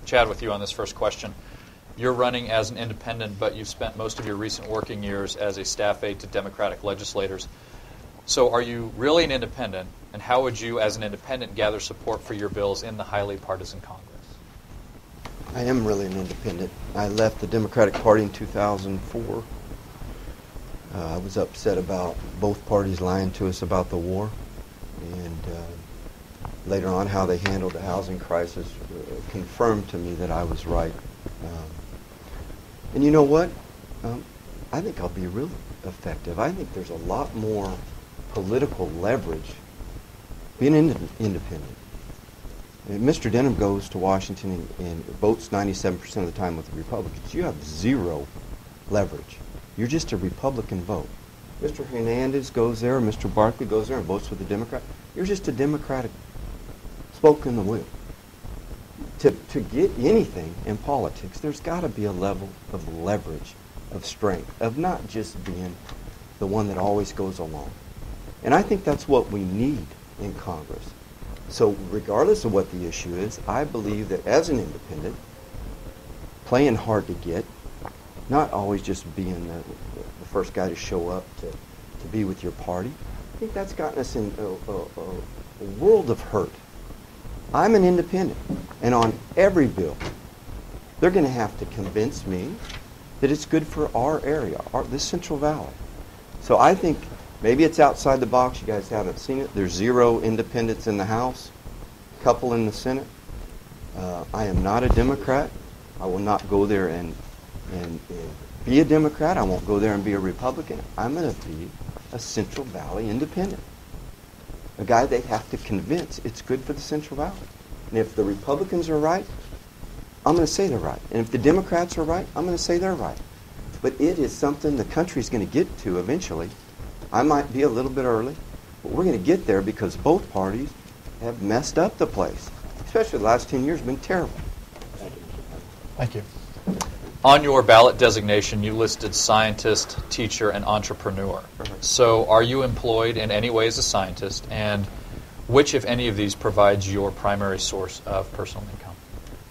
Chad, with you on this first question. You're running as an independent, but you've spent most of your recent working years as a staff aide to Democratic legislators. So are you really an independent, and how would you, as an independent, gather support for your bills in the highly partisan Congress? I am really an independent. I left the Democratic Party in 2004. I was upset about both parties lying to us about the war, and later on how they handled the housing crisis confirmed to me that I was right. And you know what? I think I'll be really effective. I think there's a lot more political leverage being independent. Mr. Denham goes to Washington and votes 97% of the time with the Republicans. You have zero leverage. You're just a Republican vote. Mr. Hernandez goes there, Mr. Barkley goes there and votes with the Democrat. You're just a Democratic spoke in the wheel. To get anything in politics, there's got to be a level of leverage, of strength, of not just being the one that always goes along. And I think that's what we need in Congress. So regardless of what the issue is, I believe that as an independent, playing hard to get, not always just being the first guy to show up to be with your party, I think that's gotten us in a world of hurt. I'm an independent, and on every bill, they're going to have to convince me that it's good for our area, this Central Valley. So I think maybe it's outside the box. You guys haven't seen it. There's 0 independents in the House, a couple in the Senate. I am not a Democrat. I will not go there and be a Democrat. I won't go there and be a Republican. I'm going to be a Central Valley independent. A guy they have to convince it's good for the Central Valley. And if the Republicans are right, I'm going to say they're right. And if the Democrats are right, I'm going to say they're right. But it is something the country's going to get to eventually. I might be a little bit early, but we're going to get there because both parties have messed up the place. Especially the last 10 years have been terrible. Thank you. On your ballot designation, you listed scientist, teacher, and entrepreneur. So are you employed in any way as a scientist, and which, if any of these, provides your primary source of personal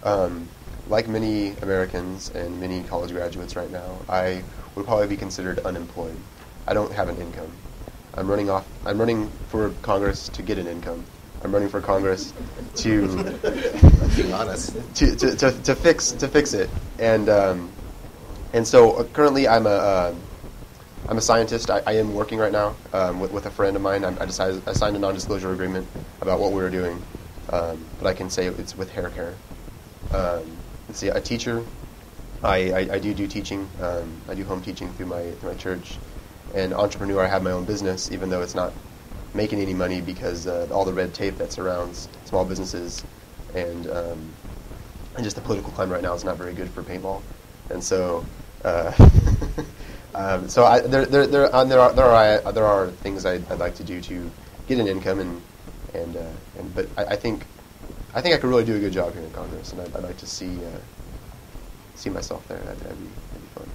income? Like many Americans and many college graduates right now, I would probably be considered unemployed. I don't have an income. I'm running for Congress to get an income. I'm running for Congress to being honest to fix it, and so currently I'm a scientist. I am working right now with a friend of mine. I signed a non-disclosure agreement about what we were doing, but I can say it's with hair care. Let's see, a teacher. I do teaching. I do home teaching through my church. And entrepreneur, I have my own business, even though it's not making any money because all the red tape that surrounds small businesses and just the political climate right now is not very good for paintball, and so there are things I'd like to do to get an income but I think I could really do a good job here in Congress, and I'd like to see myself there. That'd be fun.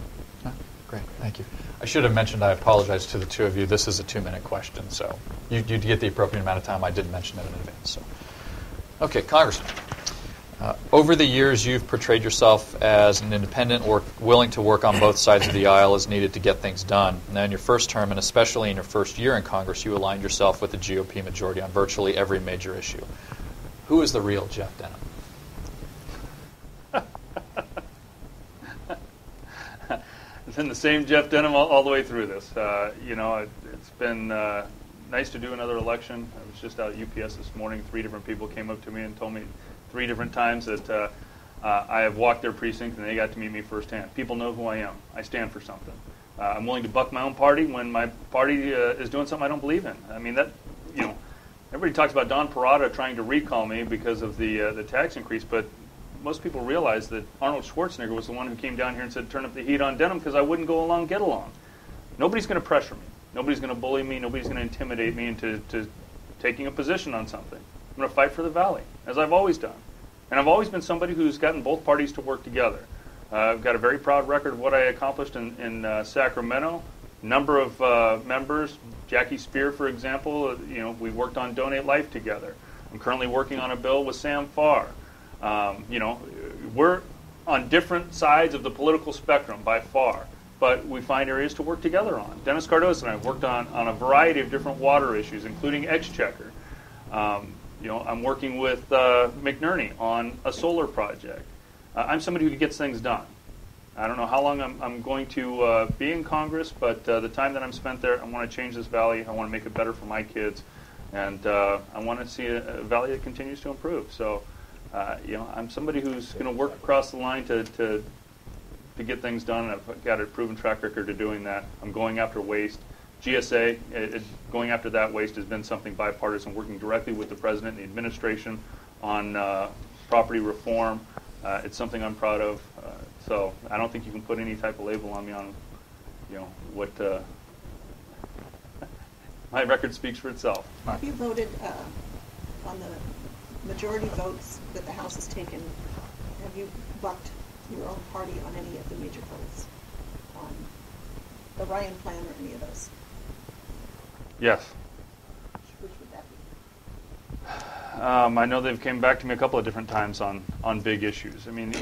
Great, thank you. I should have mentioned, I apologize to the two of you, this is a 2-minute question, so you get the appropriate amount of time. I didn't mention it in advance. So, okay, Congressman. Over the years, you've portrayed yourself as an independent or willing to work on both sides of the aisle as needed to get things done. Now, in your first term, and especially in your first year in Congress, you aligned yourself with the GOP majority on virtually every major issue. Who is the real Jeff Denham? It's been the same Jeff Denham all the way through this. It's been nice to do another election. I was just out at UPS this morning. 3 different people came up to me and told me 3 different times that I have walked their precinct and they got to meet me firsthand. People know who I am. I stand for something. I'm willing to buck my own party when my party is doing something I don't believe in. I mean, everybody talks about Don Parada trying to recall me because of the tax increase, but most people realize that Arnold Schwarzenegger was the one who came down here and said, turn up the heat on Denham because I wouldn't go along, get along. Nobody's going to pressure me. Nobody's going to bully me. Nobody's going to intimidate me into taking a position on something. I'm going to fight for the Valley, as I've always done. And I've always been somebody who's gotten both parties to work together. I've got a very proud record of what I accomplished in Sacramento. Number of members, Jackie Spear, for example, we worked on Donate Life together. I'm currently working on a bill with Sam Farr. we're on different sides of the political spectrum by far, but we find areas to work together on. Dennis Cardoza and I have worked on a variety of different water issues, including Exchequer. I'm working with McNerney on a solar project. I'm somebody who gets things done. I don't know how long I'm going to be in Congress, but the time that I'm spent there, I want to change this valley. I want to make it better for my kids, and I want to see a valley that continues to improve. So, I'm somebody who's going to work across the line to get things done, and I've got a proven track record of doing that. I'm going after waste. GSA, going after that waste has been something bipartisan, working directly with the President and the administration on property reform. It's something I'm proud of. So I don't think you can put any type of label on me on, what my record speaks for itself. Have you voted on the majority votes that the House has taken? Have you bucked your own party on any of the major votes on the Ryan plan or any of those? Yes. Which would that be? I know they've came back to me a couple of different times on big issues. I mean,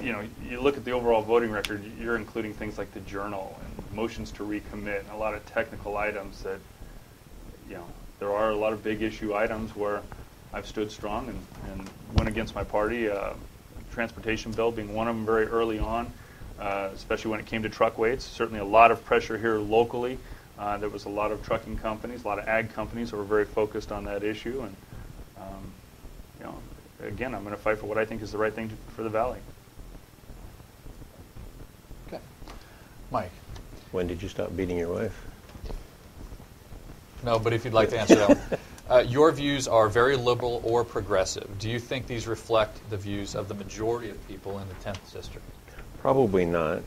you look at the overall voting record, you're including things like the journal and motions to recommit and a lot of technical items that, there are a lot of big issue items where I've stood strong and went against my party. Transportation bill being one of them very early on, especially when it came to truck weights. Certainly a lot of pressure here locally. There was a lot of trucking companies, a lot of ag companies who were very focused on that issue. And, again, I'm going to fight for what I think is the right thing for the Valley. Okay. Mike. When did you stop beating your wife? No, but if you'd like to answer that one. Your views are very liberal or progressive. Do you think these reflect the views of the majority of people in the 10th District? Probably not.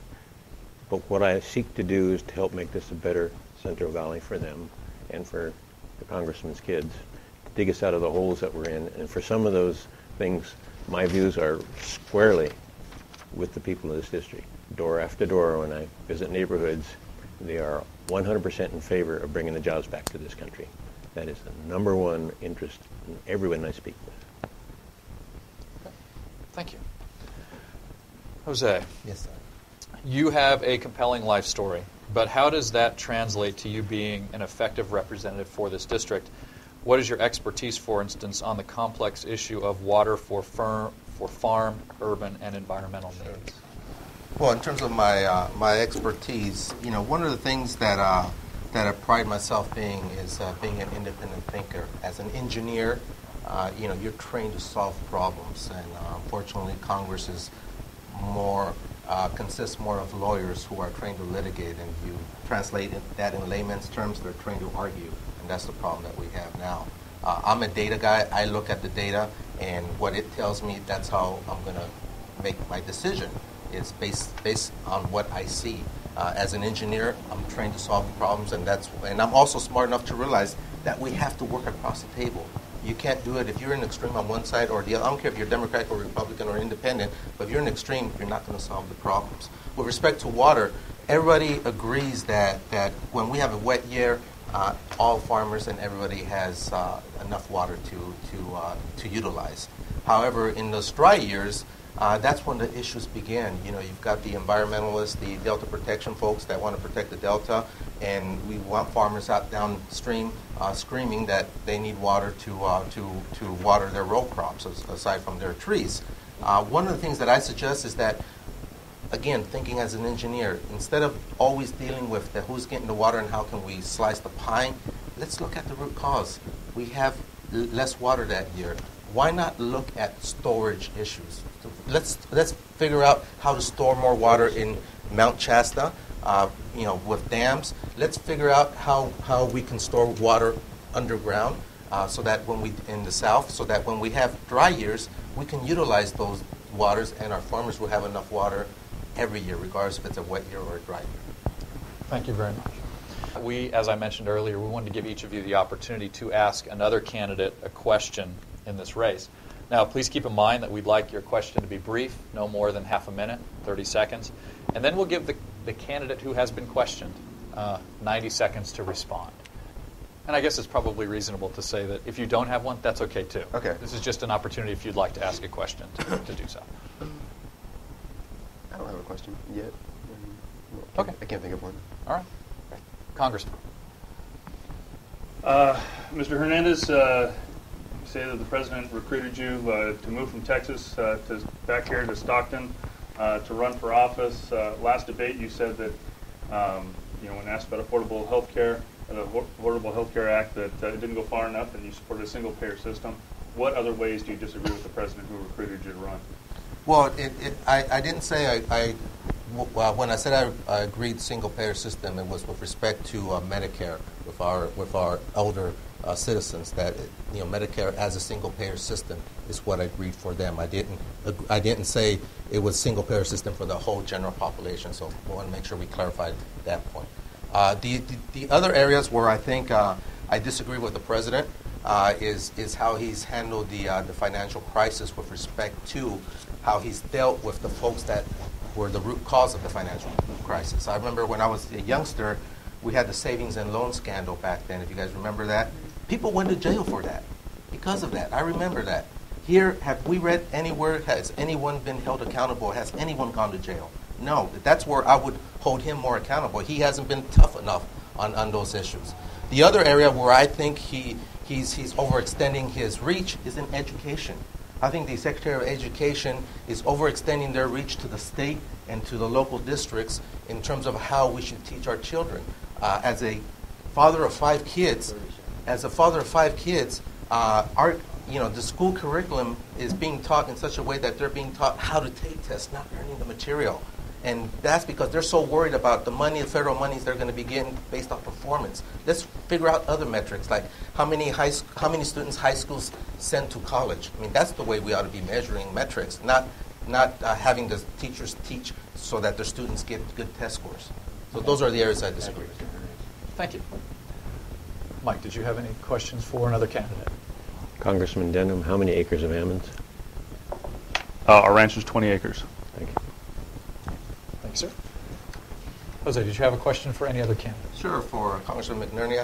But what I seek to do is to help make this a better Central Valley for them and for the congressman's kids, to dig us out of the holes that we're in. And for some of those things, my views are squarely with the people of this district. Door after door, when I visit neighborhoods, they are 100% in favor of bringing the jobs back to this country. That is the number one interest in everyone I speak with. Okay. Thank you. Jose. Yes, sir. You have a compelling life story, but how does that translate to you being an effective representative for this district? What is your expertise, for instance, on the complex issue of water for farm, urban, and environmental needs? Well, in terms of my expertise, one of the things that I pride myself being is being an independent thinker. As an engineer, you're trained to solve problems, and unfortunately, Congress is consists more of lawyers who are trained to litigate, and you translate that in layman's terms, they're trained to argue, and that's the problem that we have now. I'm a data guy. I look at the data, and what it tells me, that's how I'm going to make my decision. It's based on what I see. As an engineer, I'm trained to solve problems, and I'm also smart enough to realize that we have to work across the table. You can't do it if you're in extreme on one side or the other. I don't care if you're Democrat or Republican or independent, but if you're in extreme, you're not going to solve the problems. With respect to water, everybody agrees that when we have a wet year, all farmers and everybody has enough water to utilize. However, in those dry years, that's when the issues begin. You've got the environmentalists, the Delta protection folks that want to protect the Delta, and we want farmers out downstream screaming that they need water to water their row crops aside from their trees. One of the things that I suggest is that, again, thinking as an engineer, instead of always dealing with who's getting the water and how can we slice the pie, let's look at the root cause. We have less water that year. Why not look at storage issues? Let's figure out how to store more water in Mount Shasta, with dams. Let's figure out how we can store water underground, so that in the south, so that when we have dry years, we can utilize those waters, and our farmers will have enough water every year, regardless if it's a wet year or a dry year. Thank you very much. We, as I mentioned earlier, we wanted to give each of you the opportunity to ask another candidate a question in this race. Now, please keep in mind that we'd like your question to be brief, no more than half a minute, 30 seconds, and then we'll give the candidate who has been questioned 90 seconds to respond. And I guess it's probably reasonable to say that if you don't have one, that's okay too. Okay. This is just an opportunity if you'd like to ask a question to do so. question yet. Okay. I can't think of one. All right. Congressman. Mr. Hernandez, you say that the president recruited you to move from Texas to back here to Stockton to run for office. Last debate, you said that when asked about Affordable Health Care, the Affordable Health Care Act, that it didn't go far enough, and you supported a single-payer system. What other ways do you disagree with the president who recruited you to run? Well, I didn't say when I said I agreed single-payer system, it was with respect to Medicare with our elder citizens. That Medicare as a single-payer system is what I agreed for them. I didn't say it was single-payer system for the whole general population. So we want to make sure we clarified that point. The other areas where I think I disagree with the president is how he's handled the financial crisis with respect to how he's dealt with the folks that were the root cause of the financial crisis. I remember when I was a youngster, we had the savings and loan scandal back then, if you guys remember that. People went to jail for that because of that. I remember that. Here, have we read anywhere, has anyone been held accountable? Has anyone gone to jail? No. That's where I would hold him more accountable. He hasn't been tough enough on those issues. The other area where I think he's overextending his reach is in education. I think the Secretary of Education is overextending their reach to the state and to the local districts in terms of how we should teach our children. As a father of 5 kids, the school curriculum is being taught in such a way that they're being taught how to take tests, not learning the material. And that's because they're so worried about the money, the federal monies they're going to be getting based on performance. Let's figure out other metrics, like how many students high schools send to college. I mean, that's the way we ought to be measuring metrics, not having the teachers teach so that their students get good test scores. So those are the areas I disagree. Thank you. Mike, did you have any questions for another candidate? Congressman Denham, how many acres of almonds? Our ranch is 20 acres. Thank you. Thank you, sir. Jose, did you have a question for any other candidate? Sure, for Congressman McNerney,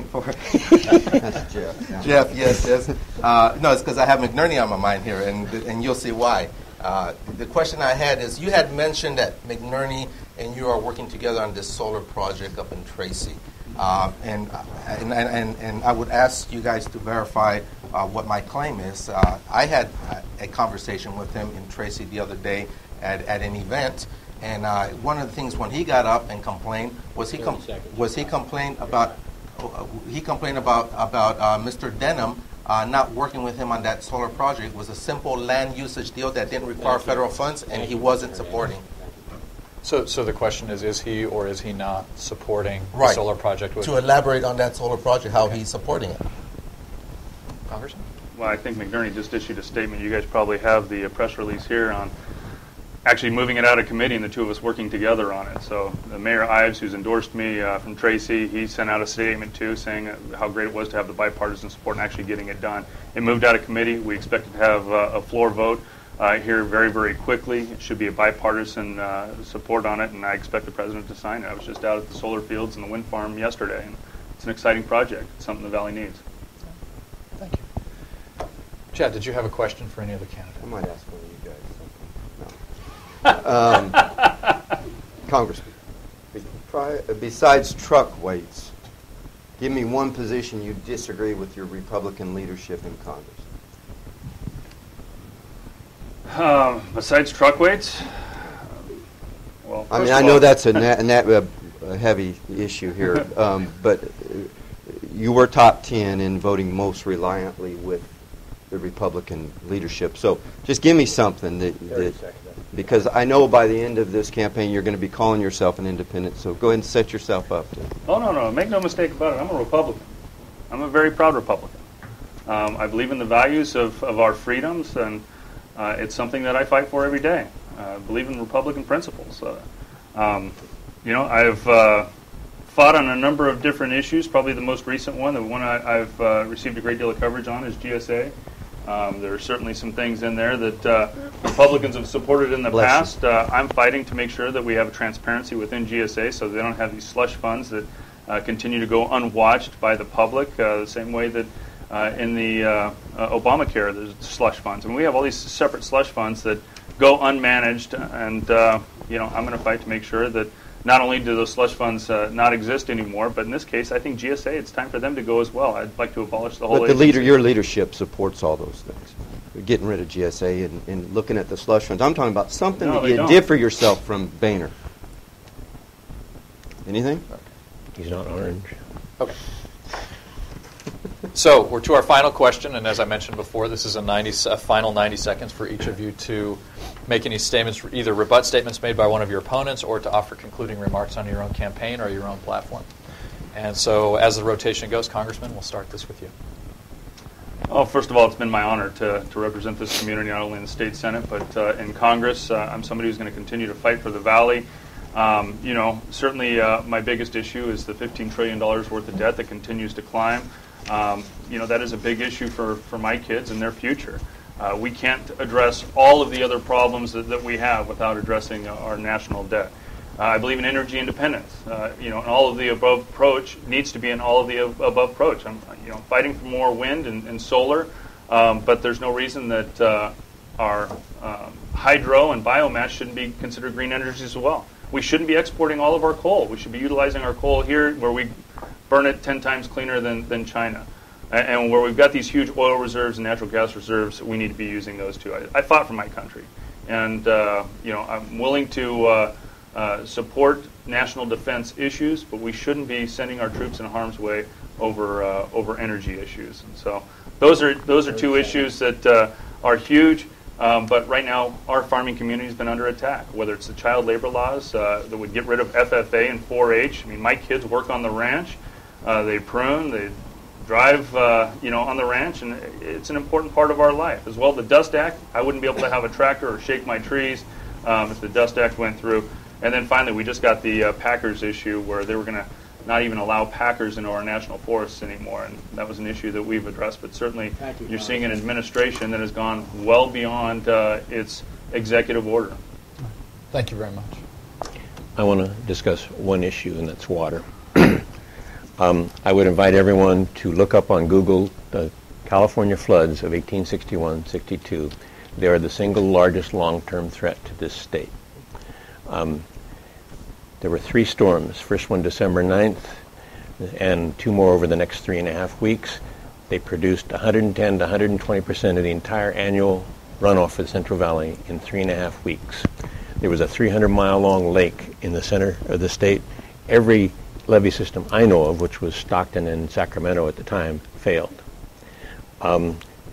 for That's Jeff. Yeah. Jeff, yes. No, it's because I have McNerney on my mind here, and you'll see why. The question I had is, you had mentioned that McNerney and you are working together on this solar project up in Tracy. And I would ask you guys to verify what my claim is. I had a conversation with him in Tracy the other day at an event, and one of the things when he got up and complained was he complained about Mr. Denham not working with him on that solar project. It was a simple land usage deal that didn't require federal funds, and he wasn't supporting. So the question is he or is he not supporting the Right. solar project? To elaborate on that solar project, how he's supporting it. Congressman? Well, I think McNerney just issued a statement. You guys probably have the press release here on actually moving it out of committee and the two of us working together on it. So the Mayor Ives, who's endorsed me from Tracy, he sent out a statement too saying how great it was to have the bipartisan support and actually getting it done. It moved out of committee. We expected to have a floor vote here very, very quickly. It should be a bipartisan support on it, and I expect the president to sign it. I was just out at the solar fields and the wind farm yesterday, and it's an exciting project. It's something the Valley needs. Thank you. Chad, did you have a question for any other candidate? I might ask one of you guys something. No. Congressman, besides truck weights, give me one position you disagree with your Republican leadership in Congress. Besides truck weights, well, I mean, I know that's a heavy issue here, but you were top 10 in voting most reliantly with the Republican leadership. So just give me something that because I know by the end of this campaign you're going to be calling yourself an independent. So go ahead and set yourself up. Oh, no. Make no mistake about it. I'm a Republican. I'm a very proud Republican. I believe in the values of our freedoms, and it's something that I fight for every day. I believe in Republican principles. I've fought on a number of different issues. Probably the most recent one, the one I've received a great deal of coverage on, is GSA. There are certainly some things in there that Republicans have supported in the past. I'm fighting to make sure that we have transparency within GSA so they don't have these slush funds that continue to go unwatched by the public, the same way that in the Obamacare there's slush funds. I mean, we have all these separate slush funds that go unmanaged, and I'm going to fight to make sure that not only do those slush funds not exist anymore, but in this case, I think GSA, it's time for them to go as well. I'd like to abolish the whole But agency. your leadership supports all those things. Getting rid of GSA and looking at the slush funds. I'm talking about something No, that they you don't. did for yourself from Boehner. Anything? He's not orange. Okay. So we're to our final question, and as I mentioned before, this is a final 90 seconds for each of you to make any statements, either rebut statements made by one of your opponents or to offer concluding remarks on your own campaign or your own platform. And so as the rotation goes, Congressman, we'll start this with you. Oh, first of all, it's been my honor to represent this community, not only in the state Senate, but in Congress. I'm somebody who's going to continue to fight for the Valley. Certainly my biggest issue is the $15 trillion worth of debt that continues to climb. That is a big issue for my kids and their future. We can't address all of the other problems that we have without addressing our national debt. I believe in energy independence. An all of the above approach needs to be an all of the above approach. I'm fighting for more wind and solar, but there's no reason that our hydro and biomass shouldn't be considered green energy as well. We shouldn't be exporting all of our coal. We should be utilizing our coal here where we burn it 10 times cleaner than China. And where we've got these huge oil reserves and natural gas reserves, we need to be using those too. I fought for my country. And, I'm willing to support national defense issues, but we shouldn't be sending our troops in harm's way over energy issues. And so those are two issues that are huge. But right now, our farming community has been under attack, whether it's the child labor laws that would get rid of FFA and 4-H. I mean, my kids work on the ranch. They prune, they drive, on the ranch, and it's an important part of our life. As well, the Dust Act, I wouldn't be able to have a tractor or shake my trees if the Dust Act went through. And then finally, we just got the Packers issue where they were going to not even allow Packers into our national forests anymore, and that was an issue that we've addressed. But certainly, you're seeing an administration that has gone well beyond its executive order. Thank you very much. I want to discuss one issue, and that's water. I would invite everyone to look up on Google the California floods of 1861-62. They are the single largest long-term threat to this state. There were 3 storms, first one December 9th, and 2 more over the next 3.5 weeks. They produced 110 to 120% of the entire annual runoff for the Central Valley in 3.5 weeks. There was a 300-mile-long lake in the center of the state. Every levee system I know of, which was Stockton and Sacramento at the time, failed.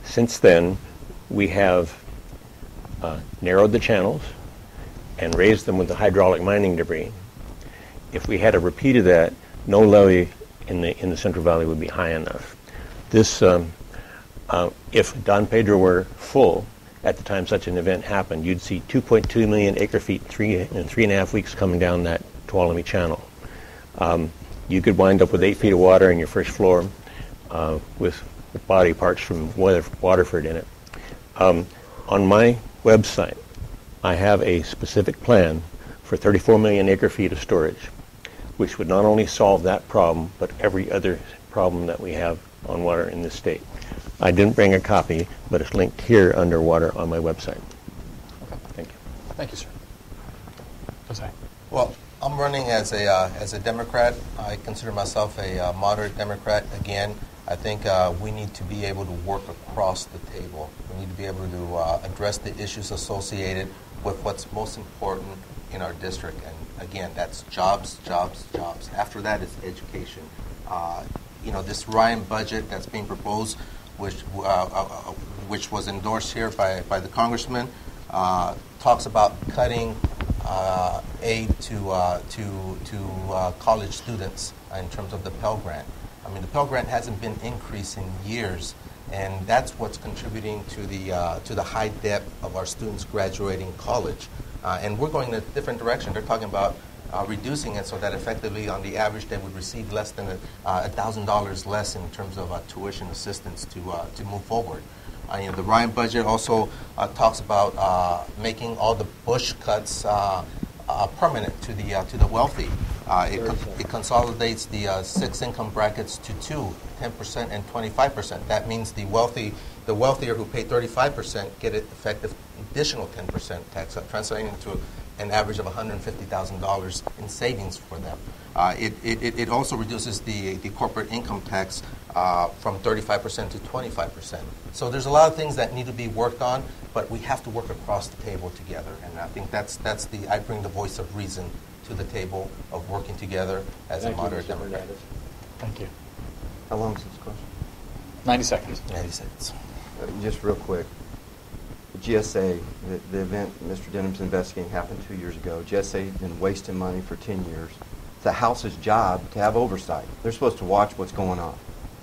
Since then, we have narrowed the channels and raised them with the hydraulic mining debris. If we had a repeat of that, no levee in the Central Valley would be high enough. This, if Don Pedro were full at the time such an event happened, you'd see 2.2 million acre feet in 3.5 weeks coming down that Tuolumne Channel. You could wind up with 8 feet of water in your first floor with body parts from Waterford in it. On my website, I have a specific plan for 34 million acre feet of storage, which would not only solve that problem, but every other problem that we have on water in this state. I didn't bring a copy, but it's linked here under water on my website. Okay. Thank you. Thank you, sir. Jose. Well, I'm running as a Democrat. I consider myself a moderate Democrat. Again, I think we need to be able to work across the table. We need to be able to address the issues associated with what's most important in our district. And again, that's jobs, jobs, jobs. After that, it's education. This Ryan budget that's being proposed, which was endorsed here by the congressman, talks about cutting aid to college students in terms of the Pell Grant. I mean, the Pell Grant hasn't been increased in years, and that's what's contributing to the high debt of our students graduating college. And we're going in a different direction. They're talking about reducing it so that effectively, on the average, they would receive less than $1,000 less in terms of tuition assistance to move forward. The Ryan budget also talks about making all the Bush cuts permanent to the wealthy. It consolidates the 6 income brackets to 10% and 25%. That means the wealthier who pay 35% get an effective additional 10% tax, translating into an average of $150,000 in savings for them. It also reduces the corporate income tax from 35% to 25%. So there's a lot of things that need to be worked on, but we have to work across the table together. And I think I bring the voice of reason to the table of working together as a moderate Democrat. Thank you. How long is this question? 90 seconds. 90 seconds. Just real quick. The GSA, the event Mr. Denham's investigating happened 2 years ago. GSA has been wasting money for 10 years. It's the House's job to have oversight. They're supposed to watch what's going on.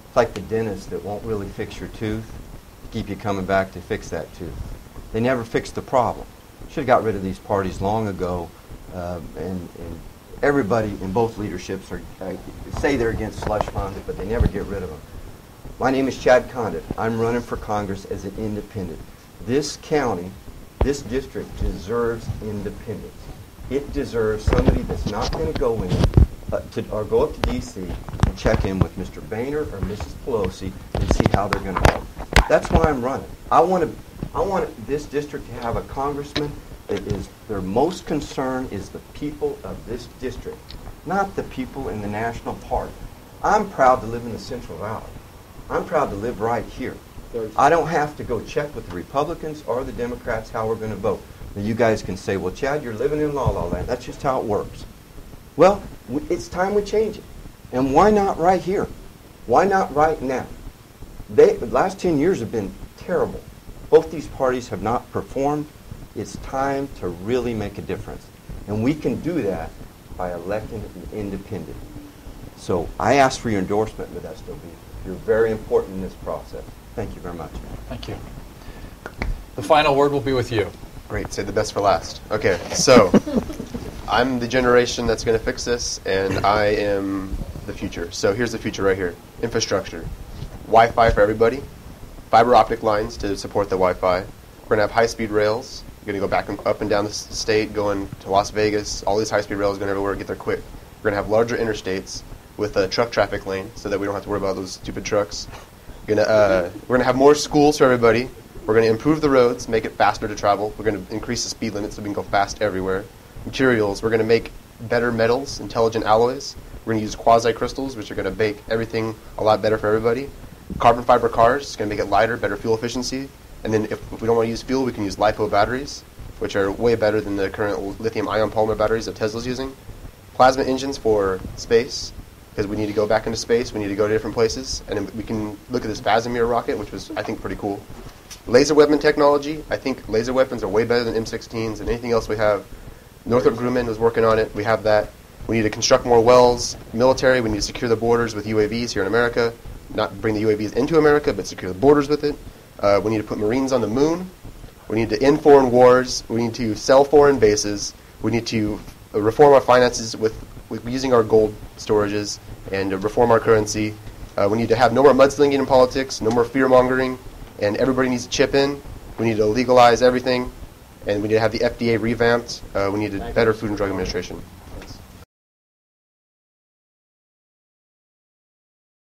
It's like the dentist that won't really fix your tooth to keep you coming back to fix that tooth. They never fixed the problem. Should have got rid of these parties long ago. And everybody in both leaderships say they're against slush funds, but they never get rid of them. My name is Chad Condit. I'm running for Congress as an independent. This county, this district deserves independence. It deserves somebody that's not going to go in or go up to D.C. and check in with Mr. Boehner or Mrs. Pelosi and see how they're going to vote. That's why I'm running. I want this district to have a congressman that is their most concern is the people of this district, not the people in the national park. I'm proud to live in the Central Valley. I'm proud to live right here. I don't have to go check with the Republicans or the Democrats how we're going to vote. Now you guys can say, well, Chad, you're living in la-la land. That's just how it works. Well, it's time we change it. And why not right here? Why not right now? The last 10 years have been terrible. Both these parties have not performed. It's time to really make a difference. And we can do that by electing an independent. So I ask for your endorsement, Modesto. You're very important in this process. Thank you very much. Thank you. The final word will be with you. Great. Say the best for last. Okay, so I'm the generation that's going to fix this, and I am the future. So here's the future right here. Infrastructure. Wi-Fi for everybody. Fiber optic lines to support the Wi-Fi. We're going to have high-speed rails. You're going to go back and up and down the state, going to Las Vegas. All these high-speed rails going everywhere, get there quick. We're going to have larger interstates with a truck traffic lane so that we don't have to worry about those stupid trucks. We're going to have more schools for everybody. We're going to improve the roads, make it faster to travel. We're going to increase the speed limit so we can go fast everywhere. Materials, we're going to make better metals, intelligent alloys. We're going to use quasi-crystals, which are going to make everything a lot better for everybody. Carbon fiber cars, it's going to make it lighter, better fuel efficiency. And then if we don't want to use fuel, we can use LiPo batteries, which are way better than the current lithium-ion polymer batteries that Tesla's using. Plasma engines for space, because we need to go back into space. We need to go to different places. And then we can look at this Casimir rocket, which was, I think, pretty cool. Laser weapon technology. I think laser weapons are way better than M16s and anything else we have. Northrop Grumman was working on it. We have that. We need to construct more wells. Military, we need to secure the borders with UAVs here in America. Not bring the UAVs into America, but secure the borders with it. We need to put Marines on the moon. We need to end foreign wars. We need to sell foreign bases. We need to reform our finances with using our gold storages and reform our currency. We need to have no more mudslinging in politics, no more fear-mongering, and everybody needs to chip in. We need to legalize everything, and we need to have the FDA revamped. We need a better Food and Drug Administration.